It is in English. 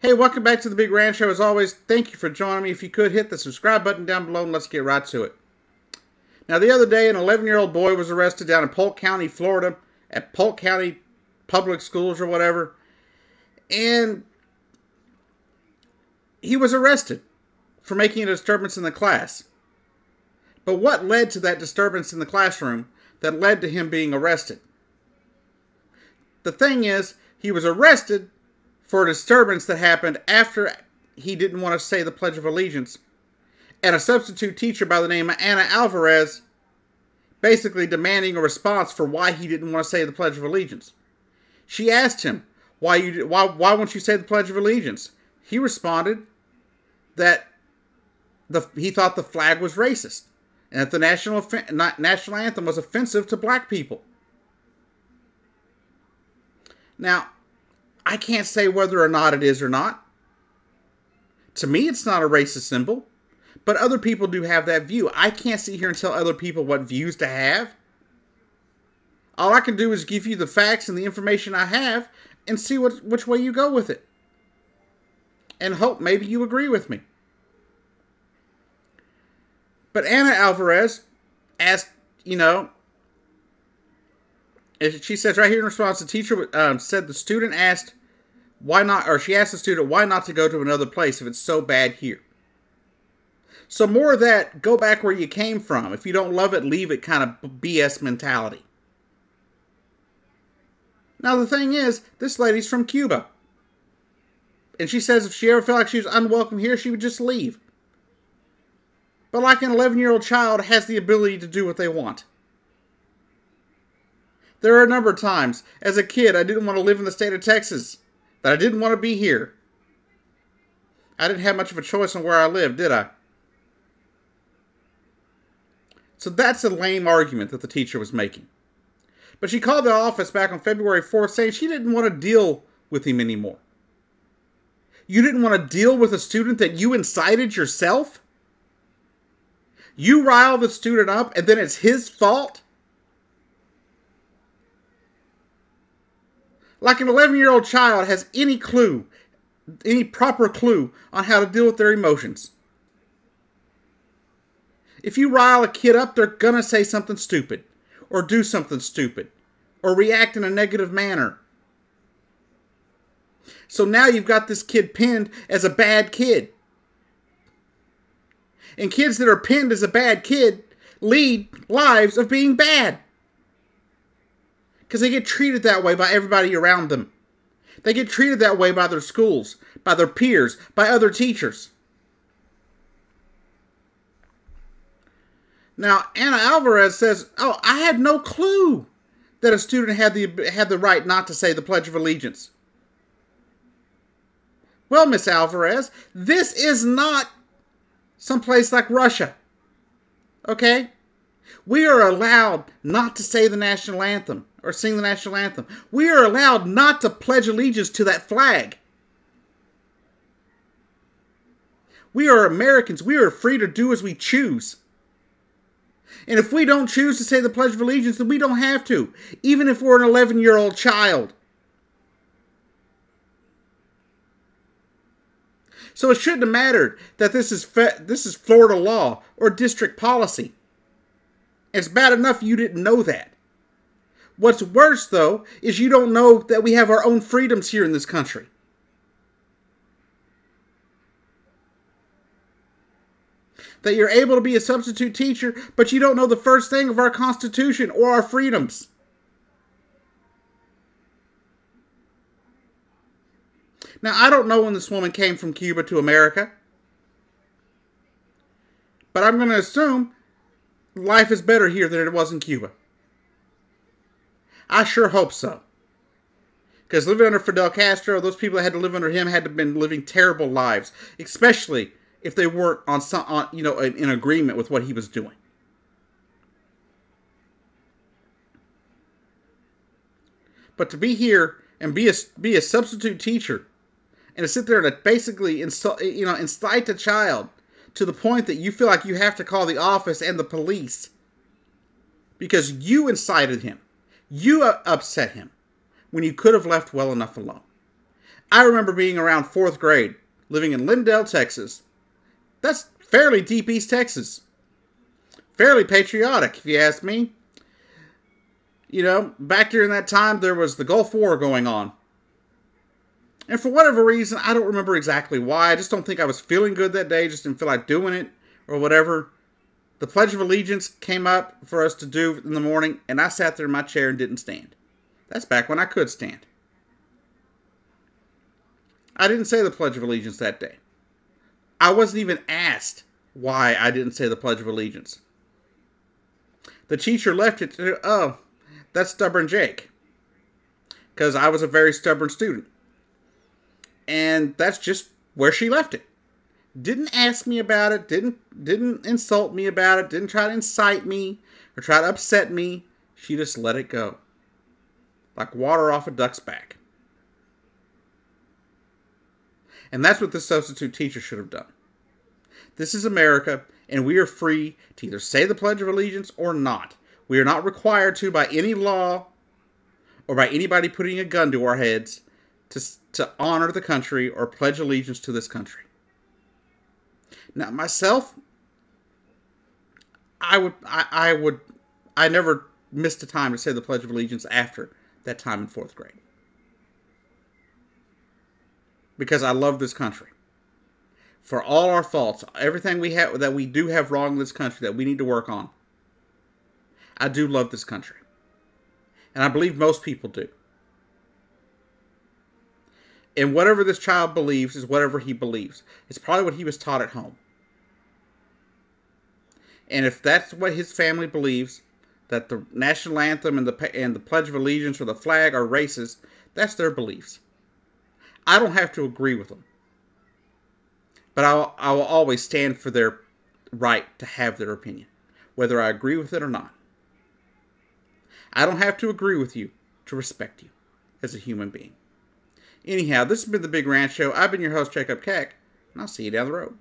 Hey, welcome back to the Big Rant Show. As always, thank you for joining me. If you could, hit the subscribe button down below and let's get right to it. Now, the other day, an 11-year-old boy was arrested down in Polk County, Florida, at Polk County Public Schools or whatever. And he was arrested for making a disturbance in the class. But what led to that disturbance in the classroom that led to him being arrested? The thing is, he was arrested for a disturbance that happened after he didn't want to say the Pledge of Allegiance. And a substitute teacher by the name of Ana Alvarez basically demanding a response for why he didn't want to say the Pledge of Allegiance. She asked him, why won't you say the Pledge of Allegiance? He responded that he thought the flag was racist and that the national anthem was offensive to black people. Now, I can't say whether or not it is or not. To me, it's not a racist symbol. But other people do have that view. I can't sit here and tell other people what views to have. All I can do is give you the facts and the information I have and see which way you go with it. And hope maybe you agree with me. But Ana Alvarez asked, she says right here in response, the teacher said the student asked why not, or she asked the student why not to go to another place if it's so bad here. So more of that, go back where you came from. If you don't love it, leave it kind of BS mentality. Now the thing is, this lady's from Cuba. And she says if she ever felt like she was unwelcome here, she would just leave. But like an 11-year-old child has the ability to do what they want. There are a number of times, as a kid, I didn't want to live in the state of Texas. That I didn't want to be here. I didn't have much of a choice on where I lived, did I? So that's a lame argument that the teacher was making. But she called the office back on February 4th saying she didn't want to deal with him anymore. You didn't want to deal with a student that you incited yourself? You rile the student up and then it's his fault? Like an 11-year-old child has any clue, any proper clue on how to deal with their emotions. If you rile a kid up, they're going to say something stupid, or do something stupid, or react in a negative manner. So now you've got this kid pinned as a bad kid. And kids that are pinned as a bad kid lead lives of being bad. Because they get treated that way by everybody around them. They get treated that way by their schools, by their peers, by other teachers. Now, Ana Alvarez says, oh, I had no clue that a student had the right not to say the Pledge of Allegiance. Well, Miss Alvarez, this is not someplace like Russia. Okay? We are allowed not to say the national anthem or sing the national anthem. We are allowed not to pledge allegiance to that flag. We are Americans. We are free to do as we choose. And if we don't choose to say the Pledge of Allegiance, then we don't have to, even if we're an 11-year-old child. So it shouldn't have mattered that this is Florida law or district policy. It's bad enough you didn't know that. What's worse, though, is you don't know that we have our own freedoms here in this country. That you're able to be a substitute teacher, but you don't know the first thing of our Constitution or our freedoms. Now, I don't know when this woman came from Cuba to America, but I'm going to assume life is better here than it was in Cuba. I sure hope so. Because living under Fidel Castro, those people that had to live under him had to have been living terrible lives, especially if they weren't in agreement with what he was doing. But to be here and be a substitute teacher and to sit there and basically incite a child to the point that you feel like you have to call the office and the police because you incited him, you upset him when you could have left well enough alone. I remember being around 4th grade, living in Lindale, Texas. That's fairly deep East Texas. Fairly patriotic, if you ask me. You know, back during that time, there was the Gulf War going on. And for whatever reason, I don't remember exactly why. I just don't think I was feeling good that day. Just didn't feel like doing it or whatever. The Pledge of Allegiance came up for us to do in the morning, and I sat there in my chair and didn't stand. That's back when I could stand. I didn't say the Pledge of Allegiance that day. I wasn't even asked why I didn't say the Pledge of Allegiance. The teacher left it to, oh, that's stubborn Jake. Because I was a very stubborn student. And that's just where she left it. Didn't ask me about it, didn't insult me about it, didn't try to incite me or try to upset me. She just let it go. Like water off a duck's back. And that's what the substitute teacher should have done. This is America, and we are free to either say the Pledge of Allegiance or not. We are not required to by any law or by anybody putting a gun to our heads to honor the country or pledge allegiance to this country. Now, myself, I never missed a time to say the Pledge of Allegiance after that time in 4th grade. Because I love this country. For all our faults, everything we have that we do have wrong in this country that we need to work on, I do love this country. And I believe most people do. And whatever this child believes is whatever he believes. It's probably what he was taught at home. And if that's what his family believes, that the national anthem and the Pledge of Allegiance or the flag are racist, that's their beliefs. I don't have to agree with them. But I will always stand for their right to have their opinion, whether I agree with it or not. I don't have to agree with you to respect you as a human being. Anyhow, this has been The Big Ranch Show. I've been your host, Jacob Keck, and I'll see you down the road.